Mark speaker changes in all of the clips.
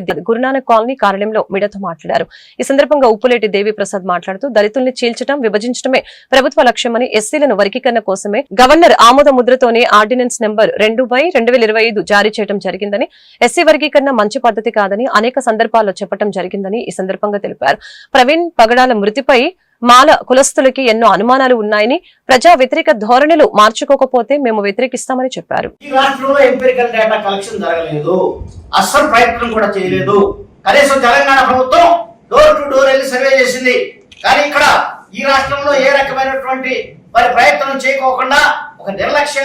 Speaker 1: Reddy Guru Nanak colony కార్యాలయంలో మీడియాతో మాట్లాడారు. ఈ సందర్భంగా ఉప్పులేటి దేవి ప్రసాద్ మాట్లాడుతూ దళితుల్ని చీల్చడం, విభజించడమే ప్రభుత్వ లక్ష్యమని, ఎస్సీలను వర్గీకరణ కోసమే గవర్నర్ ఆమోద ముద్రతోనే ఆర్డినెన్స్ నెంబర్ 2/2025 జారీ చేయడం జరిగిందని, ఎస్సీ వర్గీకరణ మంచి పద్ధతి కాదని అనేక సందర్భాల్లో చెప్పడం జరిగిందని ఈ సందర్భంగా తెలిపారు. ప్రవీణ్ పగడాల మృతిపై మాల కులస్తులకి ఎన్నో అనుమానాలు ఉన్నాయని, ప్రజా వ్యతిరేక ధోరణులు మార్చుకోకపోతే మేము వ్యతిరేకిస్తామని చెప్పారు.
Speaker 2: ఈ రాష్ట్రంలో ఎంపిరికల్ డేటా కలెక్షన్ జరగలేదు, అస్సలు ప్రయత్నం కూడా చేయలేదు. కనీసం తెలంగాణ ప్రభుత్వం డోర్ టు డోర్ వెళ్ళి సర్వే చేసింది. కానీ ఇక్కడ ఈ రాష్ట్రంలో ఏ రకమైనటువంటి ప్రయత్నం చేయకోకుండా ఒక నిర్లక్ష్య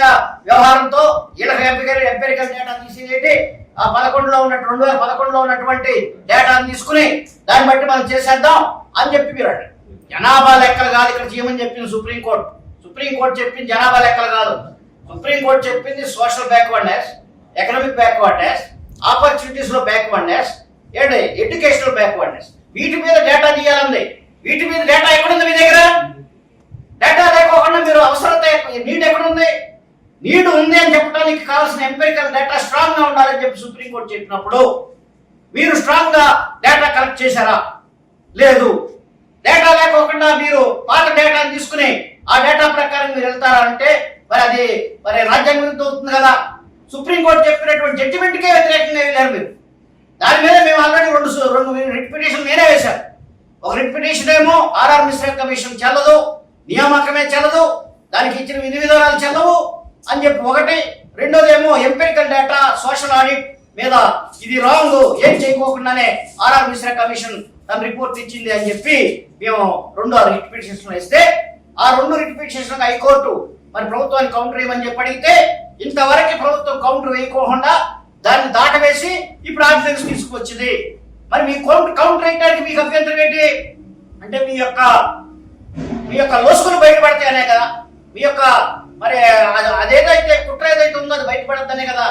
Speaker 2: వ్యవహారంతో వీళ్ళకి ఎంపిరికల్ డేటా తీసేది, ఆ 2011లో ఉన్నటువంటి డేటాను తీసుకుని దాన్ని బట్టి మనం చేసేద్దాం అని చెప్పి మీరు జనాభా లెక్కలు కాదు ఇక్కడ చేయమని చెప్పింది సుప్రీంకోర్టు. సుప్రీంకోర్టు చెప్పింది జనాభా లెక్కలు కాదు. సుప్రీంకోర్టు చెప్పింది social backwardness, economic backwardness, opportunities లో బ్యాక్వర్డ్నెస్, ఎడ్యుకేషనల్ బ్యాక్వర్డ్నెస్. వీటి మీద డేటా తీయాలంది. వీటి మీద డేటా ఎక్కడుంది? మీ దగ్గర డేటా లేకోకుండా మీరు అవసరత నీడ్ ఎక్కడుంది? నీడ్ ఉంది అని చెప్పడానికి కావాల్సిన ఎంపిరికల్ డేటా స్ట్రాంగ్ గా ఉండాలని చెప్పి సుప్రీంకోర్టు చెప్పినప్పుడు మీరు స్ట్రాంగ్ గా డేటా కలెక్ట్ చేశారా? లేదు. డేటా లేకోకుండా మీరు పాత డేటాను తీసుకుని ఆ డేటా ప్రకారం మీరు వెళ్తారా అంటే మరి రాజ్యాంగ విరుద్ధం అవుతుంది కదా. సుప్రీంకోర్టు చెప్పినటువంటి జడ్జిమెంట్కే వ్యతిరేకంగా వెళ్ళారు మీరు. దాని మీద మేము ఆల్రెడీ రెండు రిట్ పిటిషన్ నేనే వేశాను. ఒక రిట్ పిటిషన్ ఏమో ఆర్ఆర్ మిశ్రా కమిషన్ చెల్లదు, నియామకమే చెల్లదు, దానికి ఇచ్చిన విధి విధానాలు చెల్లవు అని చెప్పి ఒకటి. రెండోదేమో ఎంపిరికల్ డేటా సోషల్ ఆడిట్ మీద ఇది రాంగ్, ఏం చేయకోకుండానే ఆర్ఆర్ మిశ్రా కమిషన్ తన రిపోర్ట్ ఇచ్చింది అని చెప్పి మేము రెండో రిట్ పిటిషన్ ఇస్తే, ఆ రెండు రిట్ పిటిషన్ హైకోర్టు మరి ప్రభుత్వానికి కౌంటర్ వేయమని చెప్పి అడిగితే ఇంతవరకు ప్రభుత్వం కౌంటర్ వేయకోకుండా దాన్ని దాటవేసి ఇప్పుడు ఆర్డినెన్స్ తీసుకొచ్చింది. మరి మీ కౌంటర్ వేయడానికి మీకు అభ్యంతరం ఏంటి అంటే మీ యొక్క లోసుకులు బయటపడతాయనే కదా. మీ యొక్క మరి అదేదైతే కుట్ర ఏదైతే ఉందో అది బయటపడద్దనే కదా.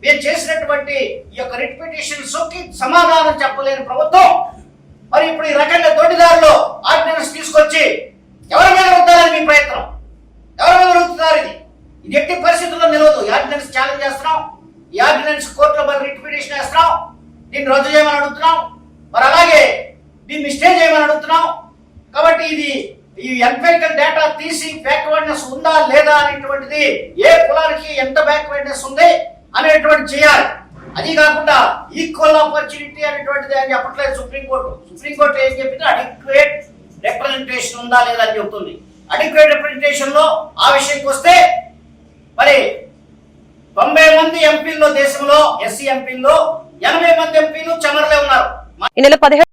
Speaker 2: మేము చేసినటువంటి ఈ యొక్క రిట్ పిటిషన్స్ కి సమాధానం చెప్పలేని ప్రభుత్వం మరి ఇప్పుడు ఈ రకంగా దొడ్డిదారులో ఆర్డినెన్స్ తీసుకొచ్చి ఎవరి మీద రుద్దాలని మీ ప్రయత్నం? ఎవరి మీద రుద్దుతున్నారు? ఇది ఎట్టి పరిస్థితుల్లో నిలవదు. ఈ ఆర్డినెన్స్ ఛాలెంజ్ చేస్తున్నాం. ఈ ఆర్డినెన్స్ కోర్టులో మరి రిట్ పిటిషన్ వేస్తున్నాం. దీన్ని రద్దు చేయమని అడుగుతున్నాం. మరి అలాగే దీన్ని స్టే చేయమని అడుగుతున్నాం. కాబట్టి ఈ ఎంపిరికల్ డేటా తీసి బ్యాక్వర్డ్నెస్ ఉందా లేదా అనేటువంటిది, ఏ కులానికి ఎంత బ్యాక్వర్డ్నెస్ ఉంది అనేటువంటి చేయాలి. అది కాకుండా ఈక్వల్ ఆపర్చునిటీ అనేటువంటిది అని చెప్పట్లేదు సుప్రీంకోర్టు. సుప్రీంకోర్టు ఏం చెప్పింది? అడిక్వేట్ రిప్రజెంటేషన్ ఉందా లేదా అని చెప్తుంది. అడిక్వేట్ రిప్రజెంటేషన్ లో ఆ విషయంకి వస్తే మరి 90 మంది ఎంపీల్లో దేశంలో ఎస్సీ ఎంపీల్లో 80 మంది ఎంపీలు చమరలే ఉన్నారు.
Speaker 1: ఈ నెల 17